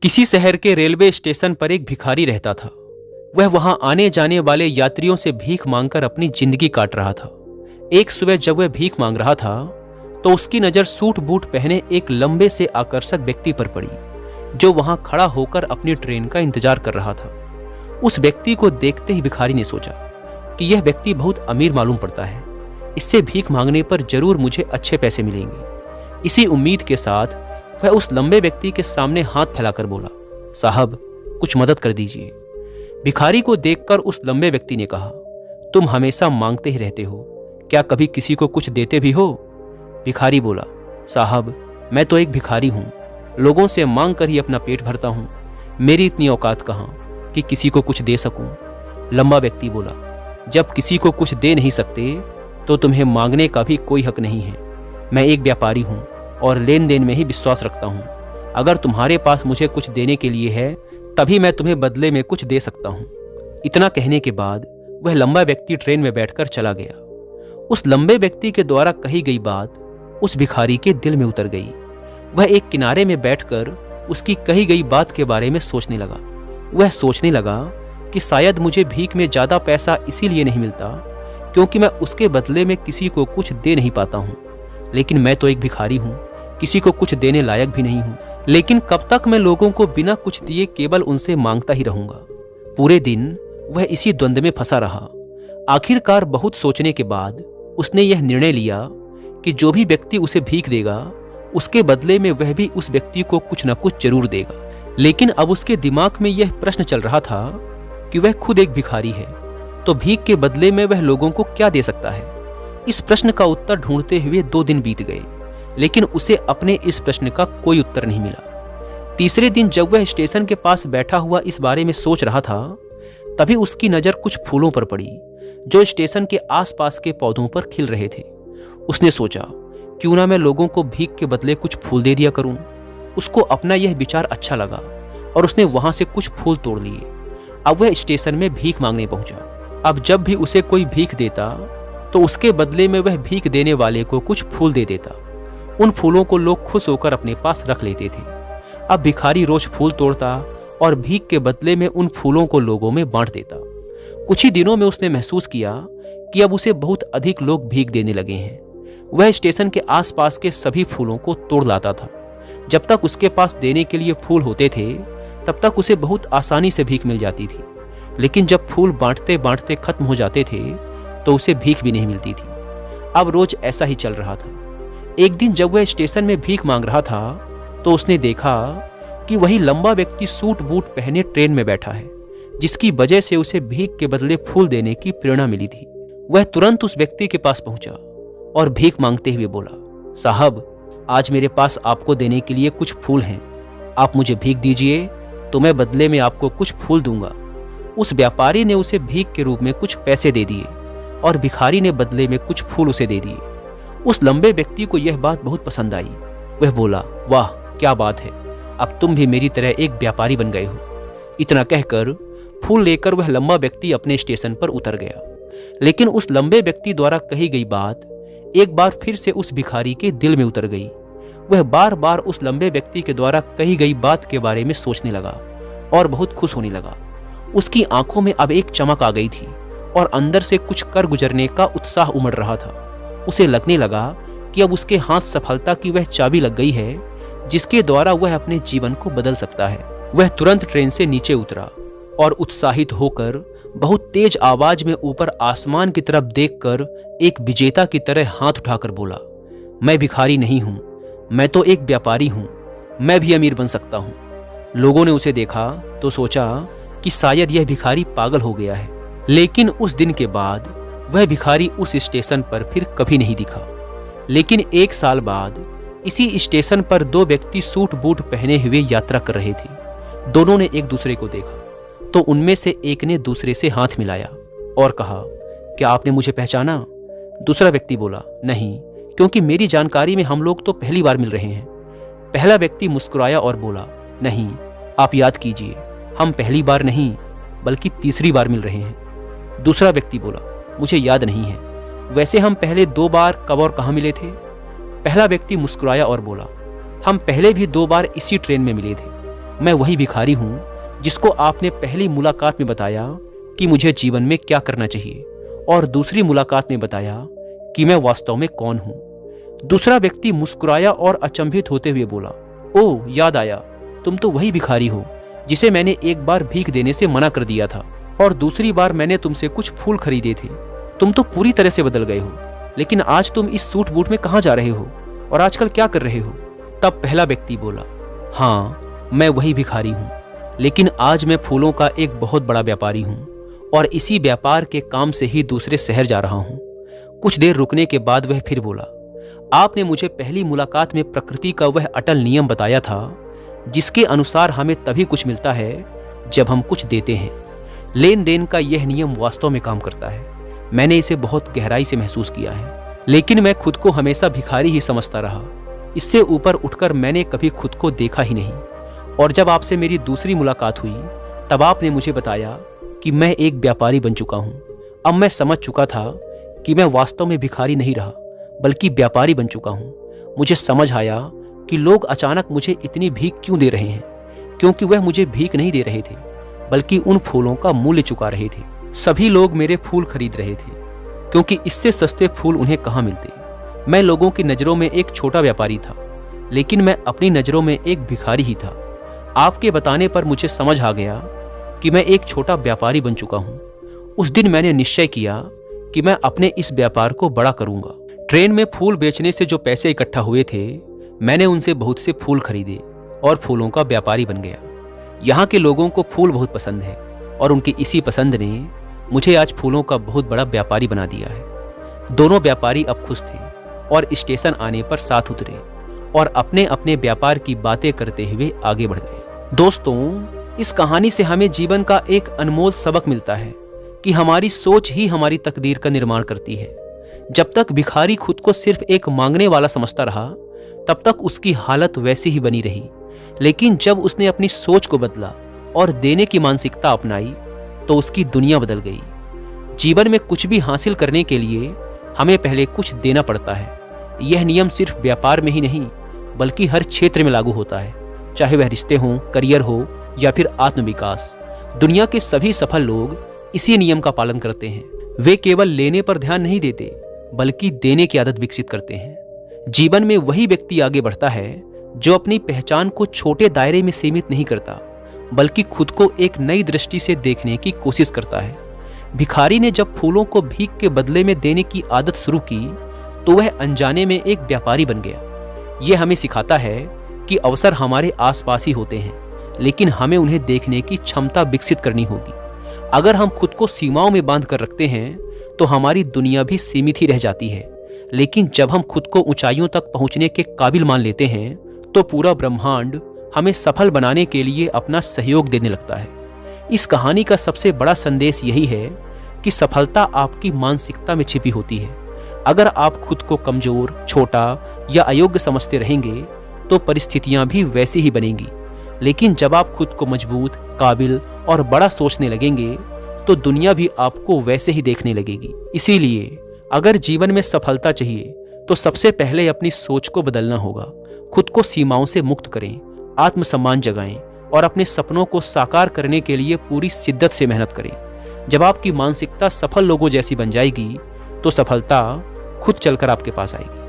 किसी शहर के रेलवे स्टेशन पर एक भिखारी रहता था। वह वहां आने जाने वाले यात्रियों से भीख मांगकर अपनी जिंदगी काट रहा था। एक सुबह जब वह भीख मांग रहा था तो उसकी नजर सूट बूट पहने एक लंबे से आकर्षक व्यक्ति पर पड़ी, जो वहां खड़ा होकर अपनी ट्रेन का इंतजार कर रहा था। उस व्यक्ति को देखते ही भिखारी ने सोचा कि यह व्यक्ति बहुत अमीर मालूम पड़ता है, इससे भीख मांगने पर जरूर मुझे अच्छे पैसे मिलेंगे। इसी उम्मीद के साथ वह उस लंबे व्यक्ति के सामने हाथ फैलाकर बोला, साहब कुछ मदद कर दीजिए। भिखारी को देखकर उस लंबे व्यक्ति ने कहा, तुम हमेशा मांगते ही रहते हो, क्या कभी किसी को कुछ देते भी हो? भिखारी बोला, साहब मैं तो एक भिखारी हूं, लोगों से मांग कर ही अपना पेट भरता हूं, मेरी इतनी औकात कहां कि किसी को कुछ दे सकूं। लंबा व्यक्ति बोला, जब किसी को कुछ दे नहीं सकते तो तुम्हें मांगने का भी कोई हक नहीं है। मैं एक व्यापारी हूं और लेन देन में ही विश्वास रखता हूं। अगर तुम्हारे पास मुझे कुछ देने के लिए है तभी मैं तुम्हें बदले में कुछ दे सकता हूं। इतना कहने के बाद वह लंबा व्यक्ति ट्रेन में बैठकर चला गया। उस लंबे व्यक्ति के द्वारा कही गई बात उस भिखारी के दिल में उतर गई। वह एक किनारे में बैठकर उसकी कही गई बात के बारे में सोचने लगा। वह सोचने लगा कि शायद मुझे भीख में ज्यादा पैसा इसीलिए नहीं मिलता क्योंकि मैं उसके बदले में किसी को कुछ दे नहीं पाता हूं। लेकिन मैं तो एक भिखारी हूं, किसी को कुछ देने लायक भी नहीं हूं। लेकिन कब तक मैं लोगों को बिना कुछ दिए केवल उनसे मांगता ही रहूंगा? पूरे दिन वह इसी द्वंद्व में फंसा रहा। आखिरकार बहुत सोचने के बाद उसने यह निर्णय लिया कि जो भी व्यक्ति उसे भीख देगा उसके बदले में वह भी उस व्यक्ति को कुछ न कुछ जरूर देगा। लेकिन अब उसके दिमाग में यह प्रश्न चल रहा था कि वह खुद एक भिखारी है, तो भीख के बदले में वह लोगों को क्या दे सकता है? इस प्रश्न का उत्तर ढूंढते हुए 2 दिन बीत गए, लेकिन उसे अपने इस प्रश्न का कोई उत्तर नहीं मिला। तीसरे दिन जब वह स्टेशन के पास बैठा हुआ इस बारे में सोच रहा था, तभी उसकी नजर कुछ फूलों पर पड़ी जो स्टेशन के आसपास के पौधों पर खिल रहे थे। उसने सोचा, क्यों ना मैं लोगों को भीख के बदले कुछ फूल दे दिया करूं। उसको अपना यह विचार अच्छा लगा और उसने वहां से कुछ फूल तोड़ लिए। अब वह स्टेशन में भीख मांगने पहुंचा। अब जब भी उसे कोई भीख देता तो उसके बदले में वह भीख देने वाले को कुछ फूल दे देता। उन फूलों को लोग खुश होकर अपने पास रख लेते थे। अब भिखारी रोज फूल तोड़ता और भीख के बदले में उन फूलों को लोगों में बांट देता। कुछ ही दिनों में उसने महसूस किया कि अब उसे बहुत अधिक लोग भीख देने लगे हैं। वह स्टेशन के आसपास के सभी फूलों को तोड़ लाता था। जब तक उसके पास देने के लिए फूल होते थे तब तक उसे बहुत आसानी से भीख मिल जाती थी। लेकिन जब फूल बांटते बांटते खत्म हो जाते थे तो उसे भीख भी नहीं मिलती थी। अब रोज ऐसा ही चल रहा था। एक दिन जब वह स्टेशन में भीख मांग रहा था तो उसने देखा कि वही लंबा व्यक्ति सूट बूट पहने ट्रेन में बैठा है, जिसकी वजह से उसे भीख के बदले फूल देने की प्रेरणा मिली थी। वह तुरंत उस व्यक्ति के पास पहुंचा और भीख मांगते हुए बोला, साहब आज मेरे पास आपको देने के लिए कुछ फूल हैं, आप मुझे भीख दीजिए तो मैं बदले में आपको कुछ फूल दूंगा। उस व्यापारी ने उसे भीख के रूप में कुछ पैसे दे दिए और भिखारी ने बदले में कुछ फूल उसे दे दिए। उस लंबे व्यक्ति को यह बात बहुत पसंद आई। वह बोला, वाह क्या बात है, अब तुम भी मेरी तरह एक व्यापारी बन गए हो। इतना कहकर फूल लेकर वह लंबा व्यक्ति अपने स्टेशन पर उतर गया। लेकिन उस लंबे व्यक्ति द्वारा कही गई बात एक बार फिर से उस भिखारी के दिल में उतर गई। वह बार बार उस लंबे व्यक्ति के द्वारा कही गई बात के बारे में सोचने लगा और बहुत खुश होने लगा। उसकी आंखों में अब एक चमक आ गई थी और अंदर से कुछ कर गुजरने का उत्साह उमड़ रहा था। उसे लगने लगा कि अब उसके हाथ सफलता की वह चाबी लग गई है जिसके द्वारा वह अपने जीवन को बदल सकता है। वह तुरंत ट्रेन से नीचे उतरा और उत्साहित होकर बहुत तेज आवाज में ऊपर आसमान की तरफ देखकर एक विजेता की तरह हाथ उठाकर बोला, मैं भिखारी नहीं हूं, मैं तो एक व्यापारी हूं, मैं भी अमीर बन सकता हूं। लोगों ने उसे देखा तो सोचा कि शायद यह भिखारी पागल हो गया है। लेकिन उस दिन के बाद वह भिखारी उस स्टेशन पर फिर कभी नहीं दिखा। लेकिन 1 साल बाद इसी स्टेशन पर 2 व्यक्ति सूट बूट पहने हुए यात्रा कर रहे थे। दोनों ने एक दूसरे को देखा तो उनमें से एक ने दूसरे से हाथ मिलाया और कहा, क्या आपने मुझे पहचाना? दूसरा व्यक्ति बोला, नहीं, क्योंकि मेरी जानकारी में हम लोग तो पहली बार मिल रहे हैं। पहला व्यक्ति मुस्कुराया और बोला, नहीं, आप याद कीजिए, हम पहली बार नहीं बल्कि तीसरी बार मिल रहे हैं। दूसरा व्यक्ति बोला, मुझे याद नहीं है, वैसे हम पहले 2 बार कब और कहाँ मिले थे? पहला व्यक्ति मुस्कुराया और बोला, हम पहले भी 2 बार इसी ट्रेन में मिले थे। मैं वही भिखारी हूँ जिसको आपने पहली मुलाकात में बताया कि मुझे जीवन में क्या करना चाहिए और दूसरी मुलाकात में बताया कि मैं वास्तव में कौन हूँ। दूसरा व्यक्ति मुस्कुराया और अचंभित होते हुए बोला, ओह, याद आया, तुम तो वही भिखारी हो जिसे मैंने एक बार भीख देने से मना कर दिया था और दूसरी बार मैंने तुमसे कुछ फूल खरीदे थे। तुम तो पूरी तरह से बदल गए हो, लेकिन आज तुम इस सूट बूट में कहाँ जा रहे हो और आजकल क्या कर रहे हो? तब पहला व्यक्ति बोला, हाँ, मैं वही भिखारी हूँ, लेकिन आज मैं फूलों का एक बहुत बड़ा व्यापारी हूँ और इसी व्यापार के काम से ही दूसरे शहर जा रहा हूँ। कुछ देर रुकने के बाद वह फिर बोला, आपने मुझे पहली मुलाकात में प्रकृति का वह अटल नियम बताया था जिसके अनुसार हमें तभी कुछ मिलता है जब हम कुछ देते हैं। लेन देन का यह नियम वास्तव में काम करता है। मैंने इसे बहुत गहराई से महसूस किया है, लेकिन मैं खुद को हमेशा भिखारी ही समझता रहा। इससे ऊपर उठकर मैंने कभी खुद को देखा ही नहीं। और जब आपसे मेरी दूसरी मुलाकात हुई तब आपने मुझे बताया कि मैं एक व्यापारी बन चुका हूँ। अब मैं समझ चुका था कि मैं वास्तव में भिखारी नहीं रहा बल्कि व्यापारी बन चुका हूँ। मुझे समझ आया कि लोग अचानक मुझे इतनी भीख क्यों दे रहे हैं, क्योंकि वह मुझे भीख नहीं दे रहे थे बल्कि उन फूलों का मूल्य चुका रहे थे। सभी लोग मेरे फूल खरीद रहे थे क्योंकि इससे सस्ते फूल उन्हें कहाँ मिलते। मैं लोगों की नज़रों में एक छोटा व्यापारी था, लेकिन मैं अपनी नज़रों में एक भिखारी ही था। आपके बताने पर मुझे समझ आ गया कि मैं एक छोटा व्यापारी बन चुका हूँ। उस दिन मैंने निश्चय किया कि मैं अपने इस व्यापार को बड़ा करूँगा। ट्रेन में फूल बेचने से जो पैसे इकट्ठा हुए थे, मैंने उनसे बहुत से फूल खरीदे और फूलों का व्यापारी बन गया। यहाँ के लोगों को फूल बहुत पसंद है और उनकी इसी पसंद ने मुझे आज फूलों का बहुत बड़ा व्यापारी बना दिया है। दोनों व्यापारी अब खुश थे और स्टेशन आने पर साथ उतरे और अपने अपने व्यापार की बातें करते हुए आगे बढ़ गए। दोस्तों, इस कहानी से हमें जीवन का एक अनमोल सबक मिलता है कि हमारी सोच ही हमारी तकदीर का निर्माण करती है। जब तक भिखारी खुद को सिर्फ एक मांगने वाला समझता रहा, तब तक उसकी हालत वैसी ही बनी रही। लेकिन जब उसने अपनी सोच को बदला और देने की मानसिकता अपनाई, तो उसकी दुनिया बदल गई। जीवन में कुछ भी हासिल करने के लिए हमें पहले कुछ देना पड़ता है। यह नियम सिर्फ व्यापार में ही नहीं बल्कि हर क्षेत्र में लागू होता है, चाहे वह रिश्ते हों, करियर हो या फिर आत्मविकास। दुनिया के सभी सफल लोग इसी नियम का पालन करते हैं। वे केवल लेने पर ध्यान नहीं देते बल्कि देने की आदत विकसित करते हैं। जीवन में वही व्यक्ति आगे बढ़ता है जो अपनी पहचान को छोटे दायरे में सीमित नहीं करता बल्कि खुद को एक नई दृष्टि से देखने की कोशिश करता है। भिखारी ने जब फूलों को भीख के बदले में देने की आदत शुरू की तो वह अनजाने में एक व्यापारी बन गया। यह हमें सिखाता है कि अवसर हमारे आसपास ही होते हैं, लेकिन हमें उन्हें देखने की क्षमता विकसित करनी होगी। अगर हम खुद को सीमाओं में बांध कर रखते हैं तो हमारी दुनिया भी सीमित ही रह जाती है, लेकिन जब हम खुद को ऊंचाइयों तक पहुंचने के काबिल मान लेते हैं तो पूरा ब्रह्मांड हमें सफल बनाने के लिए अपना सहयोग देने लगता है। इस कहानी का सबसे बड़ा संदेश यही है कि सफलता आपकी मानसिकता में छिपी होती है। अगर आप खुद को कमजोर, छोटा या अयोग्य समझते रहेंगे तो परिस्थितियां भी वैसी ही बनेंगी। लेकिन जब आप खुद को मजबूत, काबिल और बड़ा सोचने लगेंगे तो दुनिया भी आपको वैसे ही देखने लगेगी। इसीलिए अगर जीवन में सफलता चाहिए तो सबसे पहले अपनी सोच को बदलना होगा। खुद को सीमाओं से मुक्त करें, आत्मसम्मान जगाएं और अपने सपनों को साकार करने के लिए पूरी शिद्दत से मेहनत करें। जब आपकी मानसिकता सफल लोगों जैसी बन जाएगी तो सफलता खुद चलकर आपके पास आएगी।